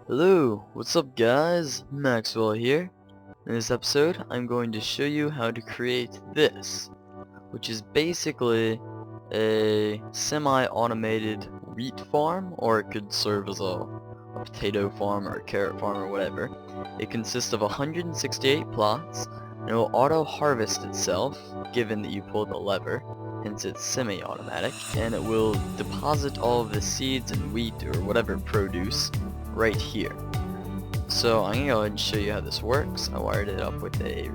Hello, what's up guys? Maxwell here. In this episode, I'm going to show you how to create this, which is basically a semi-automated wheat farm, or it could serve as a potato farm or a carrot farm or whatever. It consists of 168 plots, and it will auto-harvest itself, given that you pull the lever, hence it's semi-automatic, and it will deposit all of the seeds and wheat or whatever produce right here. So I'm gonna go ahead and show you how this works. I wired it up with a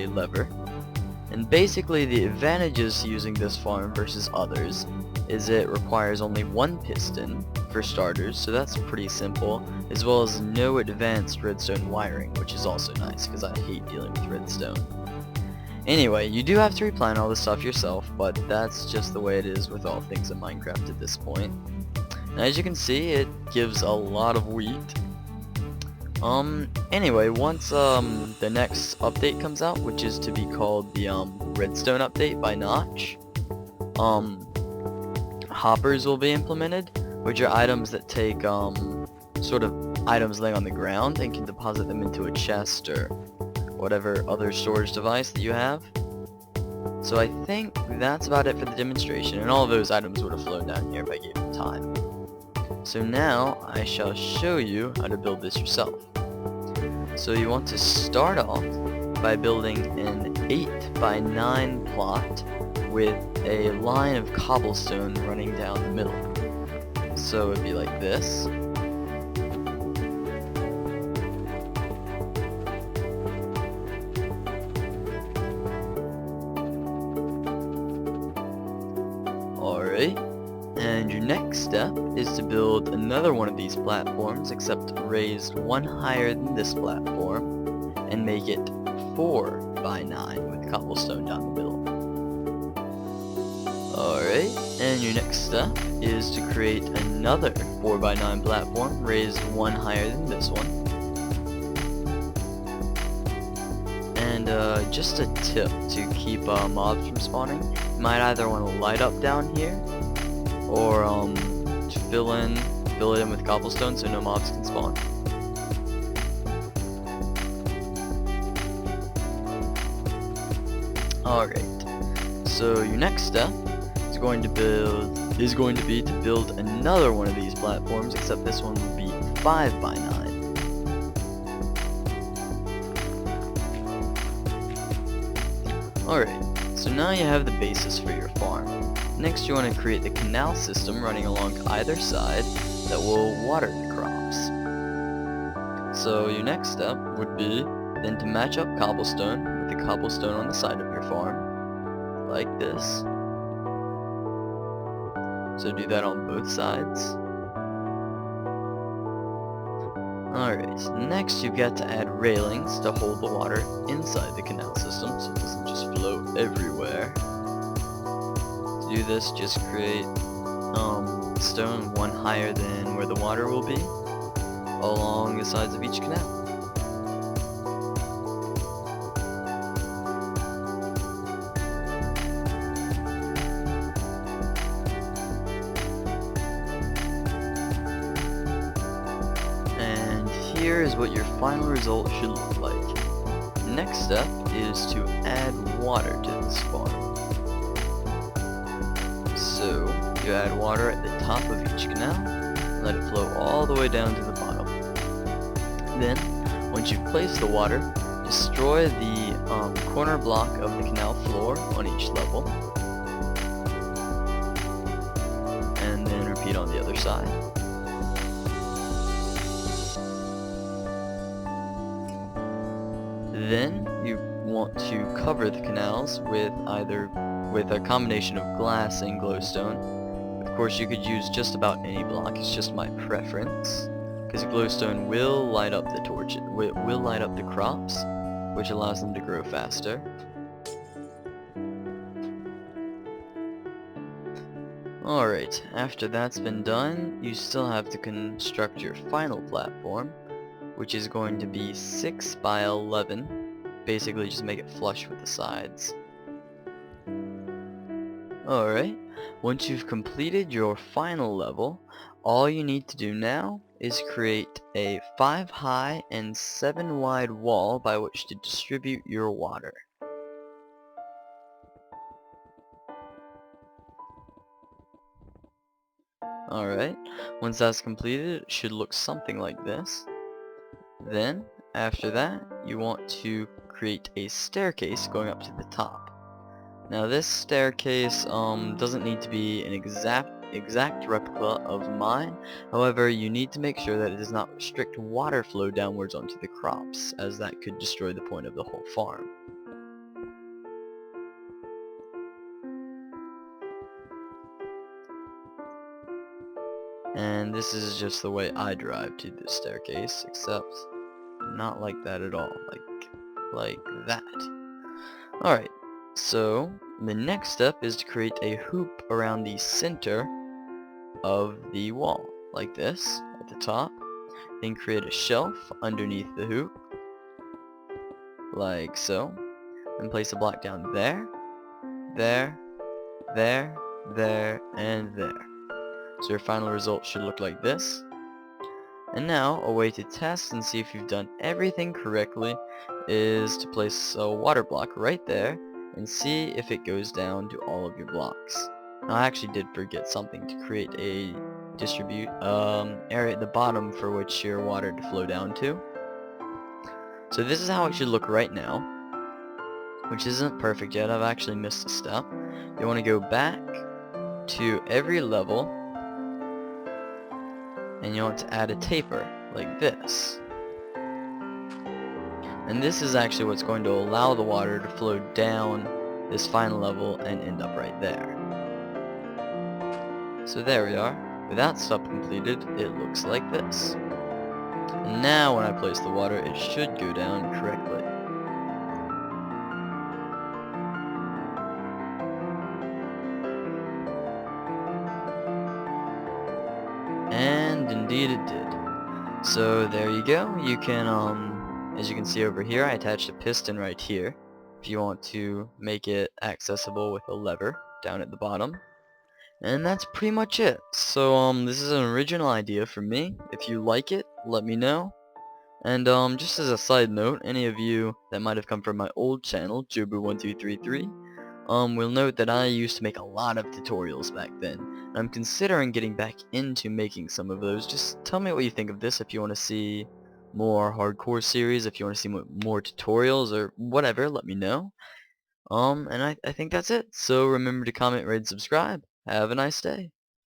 lever. And basically the advantages to using this farm versus others is it requires only one piston for starters, so that's pretty simple, as well as no advanced redstone wiring, which is also nice because I hate dealing with redstone. Anyway, you do have to replant all this stuff yourself, but that's just the way it is with all things in Minecraft at this point. And as you can see, it gives a lot of wheat. Anyway, once the next update comes out, which is to be called the Redstone update by Notch, hoppers will be implemented, which are items that take sort of items laying on the ground and can deposit them into a chest or whatever other storage device that you have. So I think that's about it for the demonstration, and all of those items would have flown down here if I gave them time. So now I shall show you how to build this yourself. So you want to start off by building an 8 by 9 plot with a line of cobblestone running down the middle. So it'd be like this. Alright. And your next step is to build another one of these platforms, except raised one higher than this platform, and make it 4 by 9 with cobblestone down the middle. Alright, and your next step is to create another 4 by 9 platform, raised one higher than this one. And just a tip to keep mobs from spawning, you might either want to light up down here, or fill it in with cobblestone so no mobs can spawn. Alright, so your next step is going to be to build another one of these platforms, except this one will be 5 by 9. Alright, so now you have the basis for your farm. Next you want to create the canal system running along either side that will water the crops. So your next step would be then to match up cobblestone with the cobblestone on the side of your farm, like this. So do that on both sides. Alright, next you've got to add railings to hold the water inside the canal system so it doesn't just flow everywhere. To do this, just create stone one higher than where the water will be along the sides of each canal. And here is what your final result should look like. Next step is to add water to this farm. So you add water at the top of each canal, and let it flow all the way down to the bottom. Then, once you've placed the water, destroy the corner block of the canal floor on each level, and then repeat on the other side. Then you want to cover the canals with a combination of glass and glowstone. Of course you could use just about any block, it's just my preference, because glowstone will light up the will light up the crops, which allows them to grow faster. Alright, after that's been done, you still have to construct your final platform, which is going to be 6 by 11. Basically just make it flush with the sides. Alright, once you've completed your final level, all you need to do now is create a 5 high and 7 wide wall by which to distribute your water. Alright, once that's completed, it should look something like this. Then, after that, you want to create a staircase going up to the top. Now this staircase doesn't need to be an exact replica of mine. However, you need to make sure that it does not restrict water flow downwards onto the crops, as that could destroy the point of the whole farm. And this is just the way I drive to the staircase, except not like that at all, like that. Alright, so the next step is to create a hoop around the center of the wall, like this, at the top. Then create a shelf underneath the hoop, like so. Then place a block down there, there, there, there, and there. So your final result should look like this. And now, a way to test and see if you've done everything correctly is to place a water block right there and see if it goes down to all of your blocks. Now I actually did forget something to create a area at the bottom for which your water to flow down to. So this is how it should look right now, which isn't perfect yet. I've actually missed a step. You want to go back to every level and you want to add a taper like this. And this is actually what's going to allow the water to flow down this final level and end up right there. So there we are. With that step completed, it looks like this. And now when I place the water, it should go down correctly. And indeed it did. So there you go. You can, as you can see over here, I attached a piston right here if you want to make it accessible with a lever down at the bottom. And that's pretty much it. So this is an original idea from me. If you like it, let me know. And just as a side note, any of you that might have come from my old channel, Jobu1233, will note that I used to make a lot of tutorials back then. I'm considering getting back into making some of those. Just tell me what you think of this if you want to see more hardcore series, if you want to see more tutorials or whatever, let me know. And I think that's it. So remember to comment, rate, subscribe. Have a nice day.